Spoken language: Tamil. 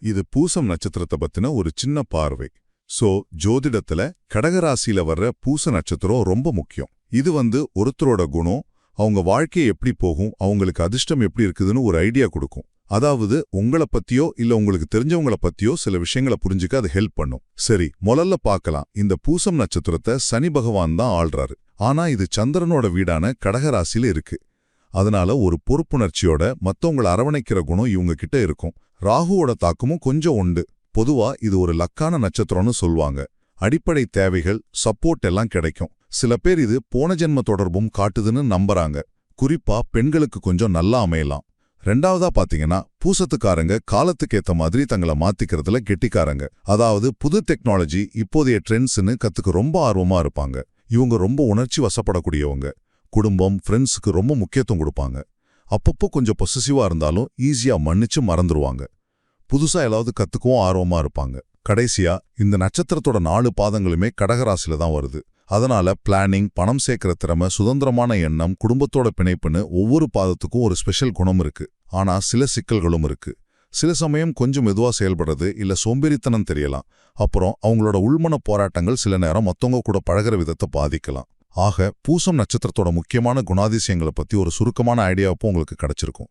இது பூசம் நட்சத்திரத்தை பத்தின ஒரு சின்ன பார்வை. ஜோதிடத்துல கடகராசியில வர்ற பூச நட்சத்திரம் ரொம்ப முக்கியம். இது ஒருத்தரோட குணம், அவங்க வாழ்க்கையை எப்படி போகும், அவங்களுக்கு அதிர்ஷ்டம் எப்படி இருக்குதுன்னு ஒரு ஐடியா கொடுக்கும். அதாவது உங்களை பத்தியோ இல்ல உங்களுக்கு தெரிஞ்சவங்கள பத்தியோ சில விஷயங்களை புரிஞ்சுக்க அது ஹெல்ப் பண்ணும். சரி, முதல்ல பார்க்கலாம். இந்த பூசம் நட்சத்திரத்தை சனி பகவான் தான் ஆள்றாரு. ஆனா இது சந்திரனோட வீடான கடகராசியில இருக்கு. அதனால ஒரு பொறுப்புணர்ச்சியோட மத்தவங்களை அரவணைக்கிற குணம் இவங்க கிட்ட இருக்கும். ராகுவோட தாக்கமும் கொஞ்சம் உண்டு. பொதுவா இது ஒரு லக்கான நட்சத்திரம்னு சொல்வாங்க. அடிப்படை தேவைகள், சப்போர்ட் எல்லாம் கிடைக்கும். சில பேர் இது போன ஜென்ம தொடர்பும் காட்டுதுன்னு நம்புறாங்க. குறிப்பா பெண்களுக்கு கொஞ்சம் நல்லா அமையலாம். ரெண்டாவதா பாத்தீங்கன்னா, பூசத்துக்காரங்க காலத்துக்கு ஏத்த மாதிரி தங்களை மாத்திக்கிறதுல கெட்டிக்காரங்க. அதாவது புது டெக்னாலஜி, இப்போதைய ட்ரெண்ட்ஸ்னு கத்துக்க ரொம்ப ஆர்வமா இருப்பாங்க. இவங்க ரொம்ப உணர்ச்சி வசப்படக்கூடியவங்க. குடும்பம், ஃப்ரெண்ட்ஸுக்கு ரொம்ப முக்கியத்துவம் கொடுப்பாங்க. அப்பப்போ கொஞ்சம் பொசசிவா இருந்தாலும் ஈஸியா மன்னிச்சு மறந்துருவாங்க. புதுசா ஏதாவது கத்துக்கவும் ஆர்வமா இருப்பாங்க. கடைசியா, இந்த நட்சத்திரத்தோட 4 பாதங்களுமே கடகராசில தான் வருது. அதனால பிளானிங், பணம் சேர்க்கிற திறமை, சுதந்திரமான எண்ணம், குடும்பத்தோட பிணைப்புன்னு ஒவ்வொரு பாதத்துக்கும் ஒரு ஸ்பெஷல் குணம் இருக்கு. ஆனா சில சிக்கல்களும் இருக்கு. சில சமயம் கொஞ்சம் மெதுவா செயல்படுறது இல்ல சோம்பேறித்தனம் தெரியலாம். அப்புறம் அவங்களோட உள்மன போராட்டங்கள் சில நேரம் மத்தவங்க கூட பழகிற விதத்தை பாதிக்கலாம். ஆக பூசம் நட்சத்திரத்தோட முக்கியமான குணாதிசயங்களை பத்தி ஒரு சுருக்கமான ஐடியாவும் உங்களுக்கு கிடைச்சிருக்கும்.